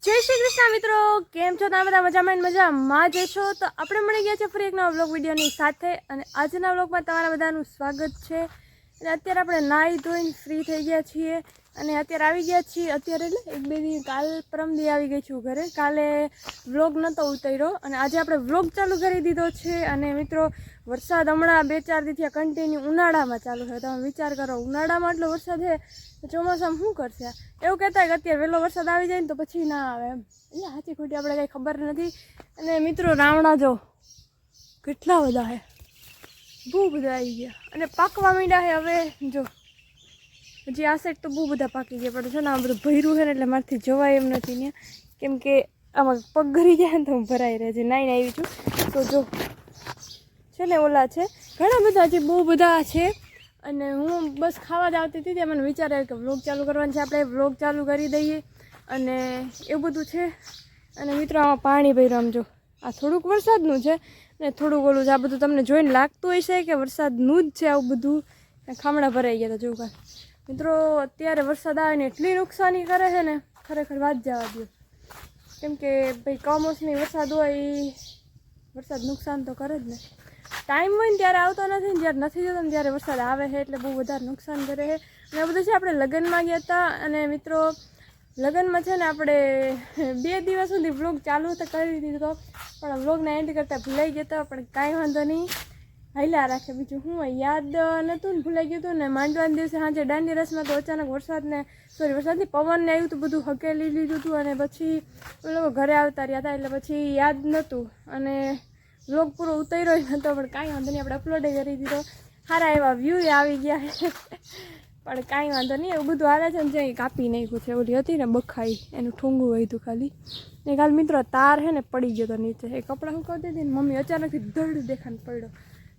જય શ્રી કૃષ્ણ મિત્રો, કેમ છો તમે બધા? મજામાં જશો તો આપણે મળી ગયા છે ફરી એક નવા વ્લોગ વિડીયોની સાથે. અને આજના વ્લોગમાં તમારા બધાનું સ્વાગત છે. અને અત્યારે આપણે નાહી ધોઈને ફ્રી થઈ ગયા છીએ અને અત્યારે આવી ગયા છીએ. અત્યારે એટલે એક બે દી કાલ પરમદી આવી ગઈ છું ઘરે. કાલે વ્લોગ નહોતો ઉતાર્યો અને આજે આપણે વ્લોગ ચાલુ કરી દીધો છે. અને મિત્રો વરસાદ હમણાં 2-4 દીથી કન્ટિન્યુ ઉનાળામાં ચાલુ છે. તમે વિચાર કરો, ઉનાળામાં એટલો વરસાદ છે તો ચોમાસામાં શું કરશે? એવું કહેતા કે અત્યારે વહેલો વરસાદ આવી જાય ને તો પછી ના આવે એમ. એટલે સાચી ખોટી આપણે કંઈ ખબર નથી. અને મિત્રો રાવણા જો કેટલા બધા છે, બહુ બધા આવી ગયા અને પાકવા માંડ્યા છે હવે. જો હજી આ સાઈડ તો બહુ બધા પાકી ગયા, પણ છે ને આ બધું ભર્યું છે ને એટલે મારાથી જવાય એમ નથી ને, કેમ કે આમાં પગ ઘરી જાય ને તો હું ભરાઈ રહે છે. નાઈને આવી છું તો જો છે ને ઓલા છે ઘણા બધા, હજી બહુ બધા છે. અને હું બસ ખાવા જ આવતી હતી ત્યાં મને વિચાર આવ્યો કે વ્લોગ ચાલુ કરવાનું છે, આપણે વ્લોગ ચાલુ કરી દઈએ. અને એવું બધું છે. અને મિત્રો આમાં પાણી ભર્યું, આમ જો આ થોડુંક વરસાદનું છે ને થોડુંક ઓલું છે. આ બધું તમને જોઈને લાગતું હશે કે વરસાદનું જ છે આવું બધું. ખામણા ભરાઈ ગયા હતા જોવું કાંઈ. મિત્રો અત્યારે વરસાદ આવે ને એટલી નુકસાની કરે છે ને, ખરેખર વાત જવા દો. કેમ કે ભાઈ કમોસમી વરસાદ હોય એ વરસાદ નુકસાન તો કરે જ ને. ટાઈમ હોય ને ત્યારે આવતો નથી ને જ્યારે નથી જતો ને ત્યારે વરસાદ આવે છે એટલે બહુ વધારે નુકસાન કરે છે. અને આ બધું છે આપણે લગ્નમાં ગયા હતા. અને મિત્રો લગ્નમાં છે ને આપણે 2 દિવસ સુધી વ્લોગ ચાલુ તો કરી દીધો, પણ વ્લોગના એન્ડ કરતાં ભૂલાઈ ગયો હતો. પણ કાંઈ વાંધો નહીં, હાલ્યા રાખે. બીજું હું યાદ નહોતું ને ભૂલાઈ ગયું હતું ને. માંડવાના દિવસે સાંજે દાંડી રસમાં તો અચાનક વરસાદની પવનને આવ્યું હતું, બધું હકેલી લીધું હતું. અને પછી લોકો ઘરે આવતા રહ્યા હતા એટલે પછી યાદ નહોતું અને વ્લોગ પૂરો ઉતાર્યો નહોતો. પણ કાંઈ વાંધો નહીં, આપણે અપલોડ કરી દીધો. સારા એવા વ્યૂ આવી ગયા છે. પણ કાંઈ વાંધો નહીં, એવું બધું આવે છે ને. જે કાપી નાખ્યું છે, ઓલી હતી ને બખાઈ, એનું ઠૂંગું વહ્યું ખાલી. ને કાલ મિત્રો તાર છે ને પડી ગયો તો નીચે. એ કપડાં સુકાવતી હતી ને મમ્મી અચાનકથી ધડ દેખાને પડ્યો,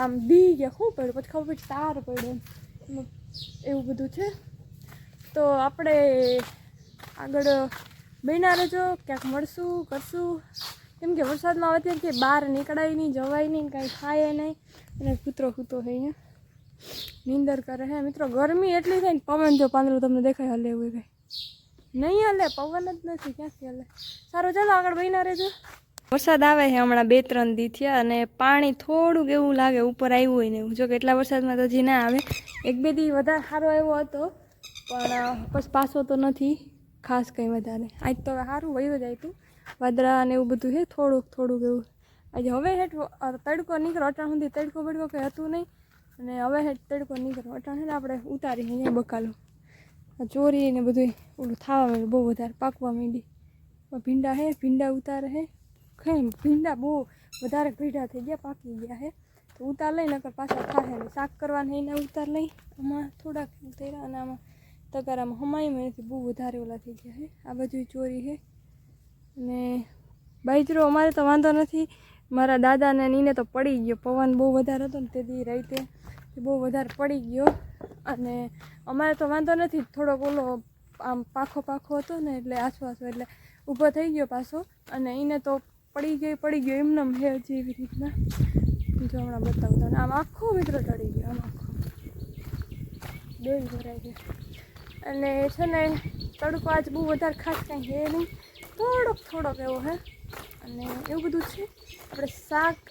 આમ બી ગયા શું પડ્યું, પછી ખબર પડી તાર પડ્યો. એવું બધું છે. તો આપણે આગળ બન્યા રહેજો, ક્યાંક મળશું કરશું. કેમ કે વરસાદમાં અત્યારે બહાર નીકળાય નહીં, જવાય નહીં, કાંઈ થાય નહીં. અને કૂતરો સૂતો છે અહીંયા, નીંદર કરે છે. મિત્રો ગરમી એટલી થાય ને, પવન જો પાંદડું તમને દેખાય હલે એવું કંઈ નહીં હલે, પવન જ નથી, ક્યાંથી હલે. સારું ચાલો આગળ બન્યા રહેજો. વરસાદ આવે છે હમણાં 2-3 દી થયા અને પાણી થોડુંક એવું લાગે ઉપર આવ્યું હોય ને એવું. જો કે એટલા વરસાદમાં તો હજી ના આવે. 1-2 દી વધારે સારો આવ્યો હતો, પણ પછી પાછો તો નથી ખાસ કંઈ વધારે. આજ તો હવે સારું વયું જાય હતું, વાદળા ને એવું બધું છે થોડુંક એવું. આજે હવે હેઠ તડકો નીકળો, અટાણ સુધી તડકો બડકો કંઈ હતું નહીં. અને હવે હેઠ તડકો નીકળો, અટાણ છે આપણે ઉતારી અહીંયા બકાલો ચોરી ને બધું ઓલું થવા માંડ્યું, બહુ વધારે પાકવા માંડી. ભીંડા છે, ભીંડા ઉતારે છે. ભીંડા બહુ વધારે ભીંડા થઈ ગયા, પાકી ગયા છે તો ઉતાર લઈ, નકર પાછા ખાશે ને. શાક કરવાને એને ઉતાર લઈ, આમાં થોડાક ઉતાર્યા અને આમાં તગારામાં હમાઈમાં નથી, બહુ વધારે ઓલા થઈ ગયા છે. આ બધું ચોરી છે. અને બાજરો અમારે તો વાંધો નથી, મારા દાદાને નીને તો પડી ગયો. પવન બહુ વધારે હતો ને તેથી રાતે બહુ વધારે પડી ગયો. અને અમારે તો વાંધો નથી, થોડોક ઓલો આમ પાખો હતો ને એટલે આછો એટલે ઊભો થઈ ગયો પાછો. અને એને તો પડી ગયો એમને હે હજી એવી રીતના. જો હમણાં બતાવું તમને, આમ આખો મિત્રો ટળી ગયો, આમ આખો ડેલ ભરાઈ ગયો. અને છે ને તડકો આજ બહુ વધારે ખાસ કાંઈ છે નહીં, થોડોક એવો હે. અને એવું બધું છે.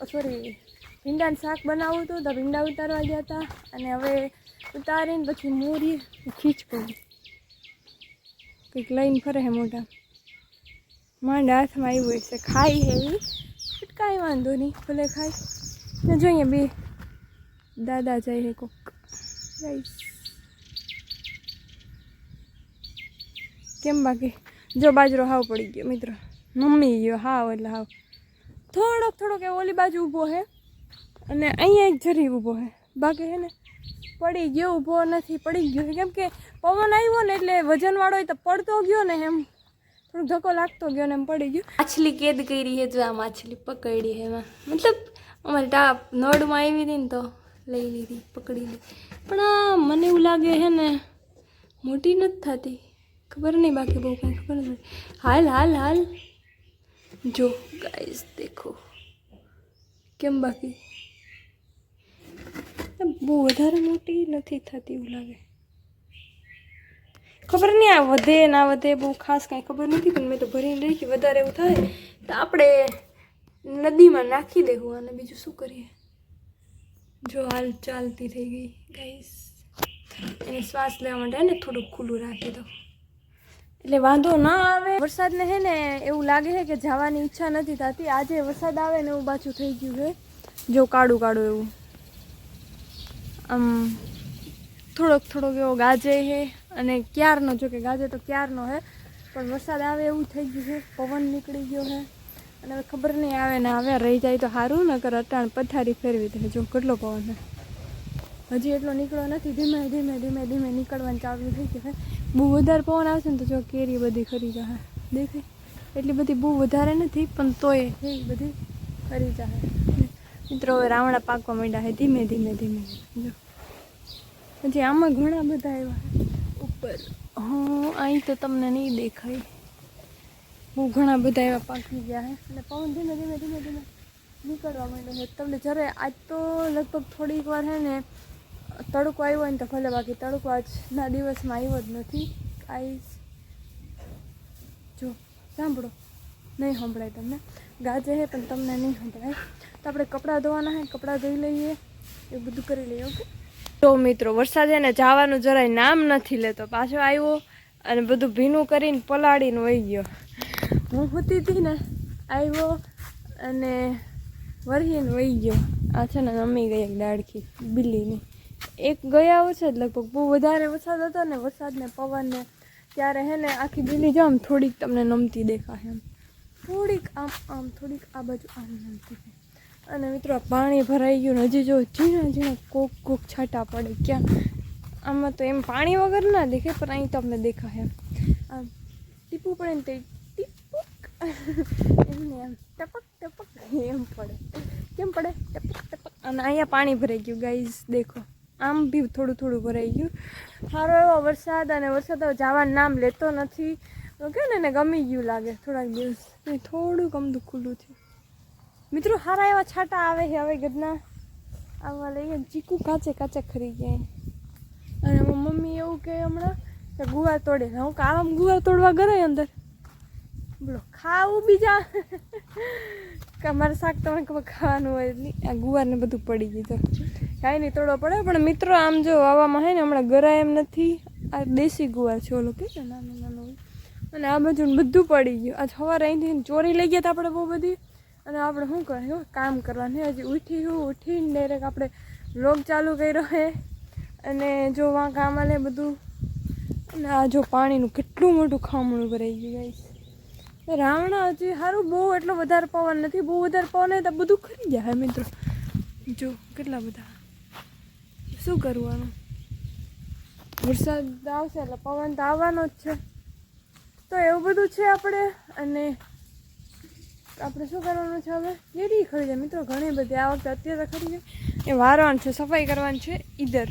આપણે ભીંડાનું શાક બનાવવું હતું તો ભીંડા ઉતારવા ગયા હતા. અને હવે ઉતારીને પછી મોરી ખીચકું કંઈક લઈને ફરે છે મોઢા માંડ હાથમાં આવ્યું છે. ખાઈ છે એ કાંઈ વાંધો નહીં, ભલે ખાઈ ને. જોઈએ બે દાદા જાય છે કોક રાઈસ. કેમ બાકી જો બાજરો હાવ પડી ગયો મિત્રો, મમ્મી ગયો હાવ એટલે હાવ. થોડોક એ ઓલી બાજુ ઊભો છે અને અહીંયા એક જરી ઊભો છે, બાકી છે ને પડી ગયો, ઊભો નથી, પડી ગયો. કેમ કે પવન આવ્યો ને એટલે વજનવાળો હોય તો પડતો ગયો ને, એમ થોડુંક ધક્કો લાગતો ગયો ને એમ પડી ગયો. માછલી કેદ કરી છે, જો આ માછલી પકડી છે એમાં, મતલબ અમારે ટાપ નળમાં આવી હતી ને તો લઈ લીધી, પકડી લીધી. પણ આ મને એવું લાગે છે ને મોટી નથી થતી, ખબર નહીં, બાકી બહુ કંઈ ખબર નથી. હાલ જો ગાઈસ દેખો કેમ, બાકી બહુ વધારે મોટી નથી થતી એવું લાગે. ખબર નહીં આ વધે ના વધે બહુ ખાસ કાંઈ ખબર નથી, પણ મેં તો ભરીને રાખી. વધારે એવું થાય તો આપણે નદીમાં નાખી દેવું. અને બીજું શું કરીએ? જો હાલ ચાલતી થઈ ગઈ ગાઈસ. એને શ્વાસ લેવા માટે ને થોડુંક ખુલ્લું રાખી દો એટલે વાંધો ના આવે. વરસાદને હે ને એવું લાગે છે કે જવાની ઈચ્છા નથી થતી. આજે વરસાદ આવે ને એવું પાછું થઈ ગયું છે. જો કાળું કાળું એવું આમ થોડોક એવો ગાજે છે. અને ક્યારનો, જો કે ગાજે તો ક્યારનો છે, પણ વરસાદ આવે એવું થઈ ગયું છે. પવન નીકળી ગયો છે અને હવે ખબર નહીં આવે ને આવે. રહી જાય તો સારું, નકર અટાણ પથારી ફેરવી દે. જો કેટલો પવન છે. હજી એટલો નીકળ્યો નથી. ધીમે ધીમે નીકળવાનું ચાલુ થઈ ગયું છે. બહુ વધારે પવન આવશે ને તો જો કેરી બધી ખરી જાય. દેખાય એટલી બધી બહુ વધારે નથી, પણ તોય એ બધી ખરી જાય. મિત્રો હવે રાવણા પાકવા માંડ્યા છે ધીમે ધીમે જો. હજી આમાં ઘણા બધા એવા ઉપર. હા, અહીં તો તમને નહીં દેખાય. બહુ ઘણા બધા એવા પાકી ગયા છે અને પવન ધીમે ધીમે નીકળવા માંડ્યો છે. તમને જ્યારે આજ તો લગભગ થોડીક વાર છે ને તડકો આવ્યો હોય ને તો ભલે, બાકી તડકો આજના દિવસમાં આવ્યો જ નથી. ગાઈસ જો સાંભળો, નહીં સંભળાય તમને. ગાજે છે પણ તમને નહીં સંભળાય. તો આપણે કપડાં ધોવાના છે, કપડાં ધોઈ લઈએ, એ બધું કરી લઈએ. ઓકે તો મિત્રો વરસાદ છે ને જવાનું જરાય નામ નથી લેતો. પાછો આવ્યો અને બધું ભીનું કરીને પલાળીને વહી ગયો. હું હોતી હતી ને આવ્યો અને વરહીને વહી ગયો. આ છે ને નમી ગઈ એક ડાળખી બિલ્લીની. એક ગયા વર્ષે જ લગભગ બહુ વધારે વરસાદ હતો ને, વરસાદને પવનને, ત્યારે હે ને આખી બિલ્લી જો આમ થોડીક તમને નમતી દેખાય. એમ થોડીક આમ થોડીક આ બાજુ આમ નમતી. અને મિત્રો પાણી ભરાઈ ગયું. હજી જો ઝીણા કોક છાંટા પડે. ક્યાં આમાં તો એમ પાણી વગર ના દેખાય, પણ અહીં તમને દેખાય. એમ આમ ટીપું પડે ને તે ટીપુક એમને એમ ટપક એમ પડે. કેમ પડે? ટપક. અને અહીંયા પાણી ભરાઈ ગયું ગાઈઝ, દેખો. આમ બી થોડું ભરાઈ ગયું. સારો એવો વરસાદ, અને વરસાદ હવે જવાનું નામ લેતો નથી. કે ને એને ગમી ગયું લાગે. થોડાક દિવસ થોડું ગમતું ખુલ્લું થયું. મિત્રો સારા એવા છાંટા આવે છે હવે ગદના આવવા લઈએ. ચીકુ કાચે ખરી ગયા. અને મમ્મી એવું કહે હમણાં કે ગુવાર તોડે. હું આમ ગુવાર તોડવા ગયો અંદર, બોલો ખાવું બીજા કે મારે શાક તમે ખાવાનું હોય નહીં. આ ગુવારને બધું પડી ગયું તો કાંઈ નહીં, તોડવા પડે. પણ મિત્રો આમ જો આવામાં હે ને હમણાં ગરાય એમ નથી. આ દેશી ગુવાર છે, ઓલો કે નાનું. અને આ બાજુ બધું પડી ગયું. આજ સવારે અહીંથી ચોરી લઈ ગયા હતા આપણે બહુ બધી. અને આપણે શું કરીએ, કામ કરવાનું. હજી ઉઠીને ડાયરેક્ટ આપણે વ્લોગ ચાલુ કર્યો છે. અને જો વાં કામ આલે બધું. અને આ જો પાણીનું કેટલું મોટું ખામણું ભરાઈ ગયું ગાઈસ. રાવણા હજી સારું બહુ એટલો વધારે પવન નથી. બહુ વધારે પવન હોય તો બધું ખરી જાય મિત્રો. જો કેટલા બધા. શું કરવાનું? વરસાદ આવશે એટલે પવન તો આવવાનો જ છે. તો એવું બધું છે આપણે. અને આપણે શું કરવાનું છે હવે? કેરી ખરી જાય મિત્રો ઘણી બધી. આ વખતે અત્યારે ખરી જાય એ વારવાનું છે, સફાઈ કરવાની છે ઈધર.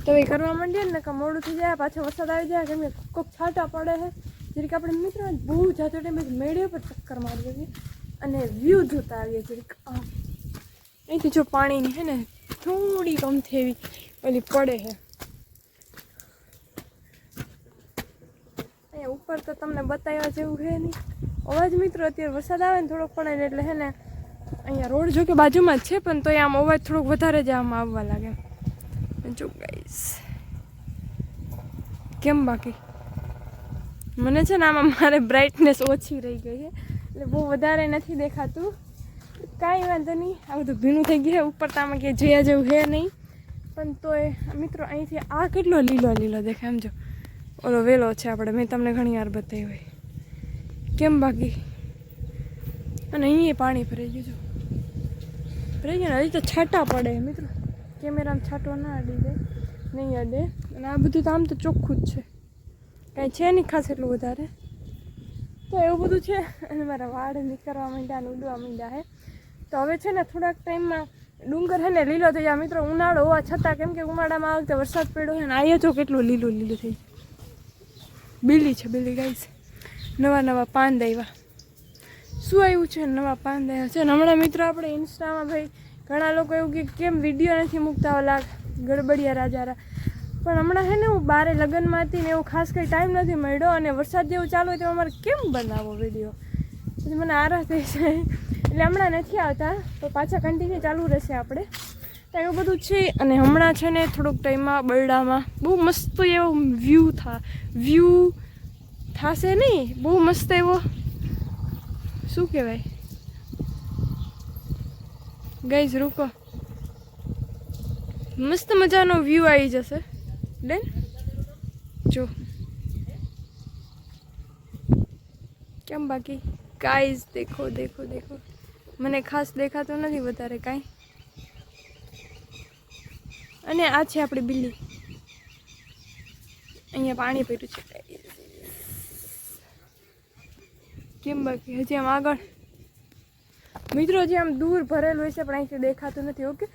તો એ કરવા માંડીએ ને કે મોડું થઈ જાય, પાછો વરસાદ આવી જાય. કેમ કે કોઈક છાંટા પડે છે. જરીક આપણે મિત્રો બહુ જાતો ટાઈમે મેળે પર ચક્કર મારી દઈએ અને વ્યૂ જોતા આવીએ. જરીક આમ અહીંથી જો પાણીની છે ને થોડી કમથી એવી ઓલી પડે છે. અહીંયા ઉપર તો તમને બતાવ્યા જેવું છે નહીં. અવાજ મિત્રો અત્યારે વરસાદ આવે ને થોડોક પડે ને એટલે છે ને અહીંયા રોડ જો કે બાજુમાં જ છે, પણ તો આમ અવાજ થોડોક વધારે જ આમ આવવા લાગે. જો ગાઈસ કેમ બાકી મને છે ને આમાં મારે બ્રાઇટનેસ ઓછી રહી ગઈ છે એટલે બહુ વધારે નથી દેખાતું. કાંઈ વાંધો નહીં. આ બધું ભીનું થઈ ગયું છે. ઉપર તો આમાં ક્યાંય જોયા જેવું છે નહીં, પણ તોય મિત્રો અહીંથી આ કેટલો લીલો દેખાય. એમ જો ઓલો વેલો છે આપણે, મેં તમને ઘણી વાર બતાવ્યો હોય. કેમ બાકી? અને અહીંયા પાણી ભરાઈ ગયું. જો ભરાઈ ગયું ને. હજી તો છાંટા પડે મિત્રો. કેમેરામાં છાંટો ના અડી જાય, નહીં અડે. અને આ બધું તો આમ તો ચોખ્ખું જ છે, કાંઈ છે નહીં ખાસ એટલું વધારે. તો એવું બધું છે. અને મારા વાળ નીકળવા માંડ્યા અને ઉડવા માંડ્યા છે. તો હવે છે ને થોડાક ટાઈમમાં ડુંગર છે ને લીલો થઈ જાય મિત્રો. ઉનાળો હોવા છતાં, કેમ કે ઉનાળામાં આ વખતે વરસાદ પડ્યો છે ને અહીંયા જો કેટલું લીલું થઈ. બિલ્લી છે બિલ્લી ગાઈસ. નવા પાન આવ્યા. શું આવ્યું છે? નવા પાન આવ્યા છે. અને હમણાં મિત્રો આપણે ઇન્સ્ટામાં ભાઈ ઘણા લોકો એવું કે કેમ વિડીયો નથી મૂકતા, ઓલા ગડબડિયા રાજારા. પણ હમણાં છે ને હું બારે લગ્નમાં હતી ને એવું ખાસ કંઈ ટાઈમ નથી મળ્યો અને વરસાદ જેવું ચાલુ હોય તો અમારે કેમ બનાવો વિડીયો, પછી મને આરામ થઈ જાય એટલે હમણાં નથી આવતા, તો પાછા કન્ટિન્યુ ચાલુ રહેશે આપણે તો એવું બધું છે. અને હમણાં છે ને થોડોક ટાઈમમાં બરડામાં બહુ મસ્ત એવો વ્યૂ થશે નહીં, બહુ મસ્ત એવો શું કહેવાય ગાઈઝ રૂકો, મસ્ત મજાનો વ્યૂ આવી જશે ડન. જો કેમ બાકી ગાઈઝ દેખો દેખો દેખો, મને ખાસ દેખાતું નથી વધારે કાંઈ. અને આ છે આપણી બિલ્લી, અહીંયા પાણી પીર્યું છે. કેમ બાકી હજી આમ આગળ મિત્રો જે આમ દૂર ભરેલું હોય છે પણ અહીંથી દેખાતું નથી. ઓકે